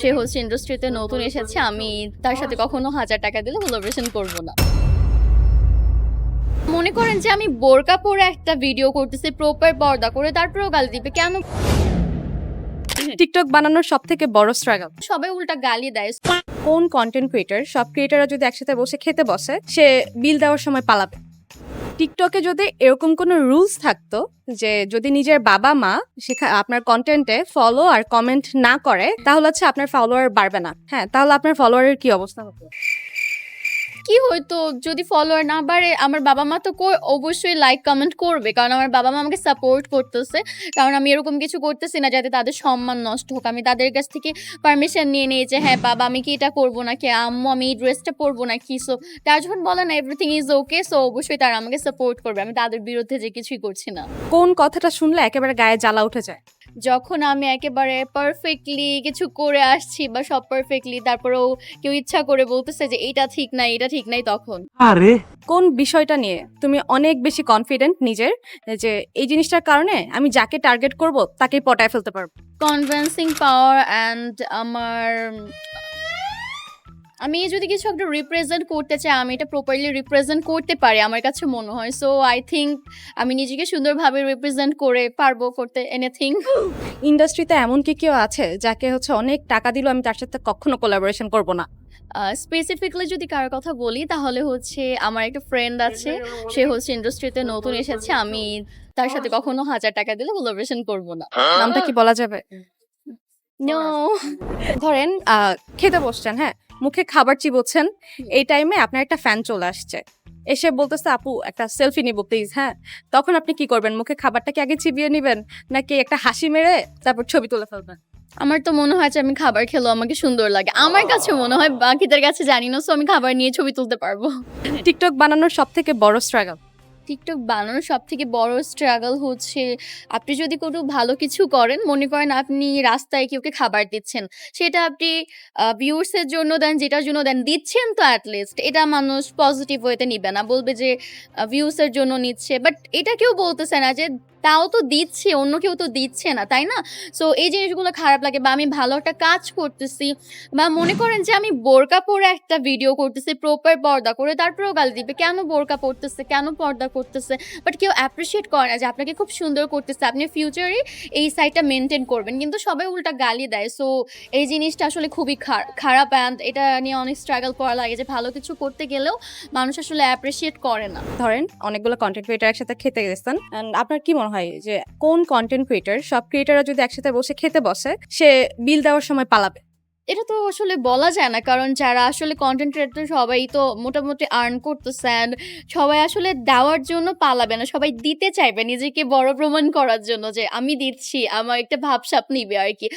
সে হচ্ছে ইন্ডাস্ট্রিতে নতুন এসেছে। আমি তার সাথে কখনো ৳১,০০০ দিলে কোলাবোরেশন করব না। মনে করেন যে আমি বোরকা পরে একটা ভিডিও করতেছি, প্রপার পর্দা করে, তারপরেও গালি দিবে। কেন? টিকটক বানানোর সবথেকে বড় স্ট্রাগল। সবাই উল্টা গালি দেয়। কোন কন্টেন্ট ক্রিয়েটর সব ক্রিয়েটররা যদি একসাথে বসে খেতে বসে সে বিল দেওয়ার সময় পালাবে? টিকটকে যদি এরকম কোনো রুলস থাকতো যে যদি নিজের বাবা মা আপনার কন্টেন্টে ফলো আর কমেন্ট না করে তাহলে হচ্ছে আপনার ফলোয়ার বাড়বে না, হ্যাঁ, তাহলে আপনার ফলোয়ারের কি অবস্থা হতো? কি হইতো যদি ফলোয়ার না বাড়ে? আমার বাবা-মা তো অবশ্যই লাইক কমেন্ট করবে। কারণ আমার বাবা-মা আমাকে সাপোর্ট করতেছে। কারণ আমি এরকম কিছু করতেছি না যাতে তাদের সম্মান নষ্ট হোক। আমি তাদের কাছ থেকে পারমিশন নিয়ে নেই যে হ্যাঁ, বাবা আমি কি এটা করব নাকি? আম্মু আমি এই ড্রেসটা পরবো নাকি? সো তারা যখন বলে না এভরিথিং ইজ ওকে, সো অবশ্যই তারা আমাকে সাপোর্ট করবে। আমি তাদের বিরুদ্ধে যে কিছুই করছি না। কোন কথাটা শুনলে একেবারে গায়ে জ্বালা উঠে যায়? যখন আমি একেবারে পারফেক্টলি কিছু করে আসছি বা সব পারফেক্টলি, তারপরেও কেউ ইচ্ছা করে বলতেছে যে এটা ঠিক নাই, এটা ঠিক নাই, তখন। আরে কোন বিষয়টা নিয়ে তুমি অনেক বেশি কনফিডেন্ট নিজের যে এই জিনিসটার কারণে আমি যাকে টার্গেট করব তাকেই পটায় ফেলতে পারবো? কনভিন্সিং পাওয়ার অ্যান্ড আমি যদি কিছু একটা রিপ্রেজেন্ট করতে চাই, আমি এটা প্রপারলি রিপ্রেজেন্ট করতে পারি আমার কাছে মনে হয়। সো আই থিঙ্ক আমি নিজেকে সুন্দরভাবে রিপ্রেজেন্ট করে পারবো করতে এনিথিং। ইন্ডাস্ট্রিতে এমন কি কেউ আছে যাকে হচ্ছে অনেক টাকা দিল আমি তার সাথে কখনো কোলাবোরেশন করব না? স্পেসিফিকলি যদি কারোর কথা বলি তাহলে হচ্ছে আমার একটা ফ্রেন্ড আছে, সে হচ্ছে ইন্ডাস্ট্রিতে নতুন এসেছে। আমি তার সাথে কখনো ৳১,০০০ দিলে কোলাবোরেশন করব না। নামটা কি বলা যাবে? নো। ধরেন খেতে বসছেন, হ্যাঁ, মুখে খাবার চিবোচ্ছেন, এই টাইমে আপনার একটা ফ্যান চলে আসছে, এসে বলতেছে আপু একটা সেলফি নিব প্লিজ, হ্যাঁ, তখন আপনি কি করবেন? মুখে খাবারটা কি আগে চিবিয়ে নিবেন নাকি একটা হাসি মেরে তারপর ছবি তুলে ফেলবেন? আমার তো মনে হয় যে আমি খাবার খেলেও আমাকে সুন্দর লাগে। আমার কাছে মনে হয়, বাকিদের কাছে জানি না। সো আমি খাবার নিয়ে ছবি তুলতে পারবো। টিকটক বানানোর সবথেকে বড় স্ট্রাগল। টিকটক বানানোর সবথেকে বড় স্ট্রাগল হচ্ছে আপনি যদি কোনো ভালো কিছু করেন, মনে করেন আপনি রাস্তায় কাউকে খাবার দিচ্ছেন। সেটা আপনি ভিউয়ার্স এর জন্য দেন, যেটার জন্য দেন, দিচ্ছেন তো এট লিস্ট। এটা মানুষ পজিটিভ ওয়েতে নিবে না। বলবে যে ভিউস এর জন্য নিচ্ছে। বাট এটা কেউ বলতেছে না যে তাও তো দিচ্ছে, অন্য কেউ তো দিচ্ছে না, তাই না? সো এই জিনিসগুলো খারাপ লাগে। বা আমি ভালো একটা কাজ করতেছি, বা মনে করেন যে আমি বোরকা পরে একটা ভিডিও করতেছি, প্রপার পর্দা করে, তারপরেও গালি দিবে। কেন বোরকা পরতেছে? কেন পর্দা করতেছে? বাট কেউ অ্যাপ্রিশিয়েট করে না যে আপনাকে খুব সুন্দর করতেছে। আপনি ফিউচারে এই সাইডটা মেইনটেইন করবেন। কিন্তু সবাই উল্টা গালি দেয়। সো এই জিনিসটা আসলে খুবই খারাপ অ্যান্ড এটা নিয়ে অনেক স্ট্রাগল করা লাগে যে ভালো কিছু করতে গেলেও মানুষ আসলে অ্যাপ্রিশিয়েট করে না। ধরেন অনেকগুলো কন্টেন্ট ক্রিয়েটর একসাথে খেতে গেছেন, এন্ড আপনার কি মনে হয় যে কোন কন্টেন্ট ক্রিয়েটর সব ক্রিয়েটররা যদি একসাথে বসে খেতে বসে সে বিল দেওয়ার সময় পালাবে? এটা তো আসলে বলা যায় না। কারণ যারা আসলে কনটেন্ট ক্রিয়েটর সবাই তো মোটামুটি আর্ন করতেছে অ্যান্ড সবাই আসলে দেওয়ার জন্য পালাবে না। সবাই দিতে চাইবে নিজেকে বড় প্রমাণ করার জন্য যে আমি দিচ্ছি, আমার একটা ভাবসাব নিবে আরকি।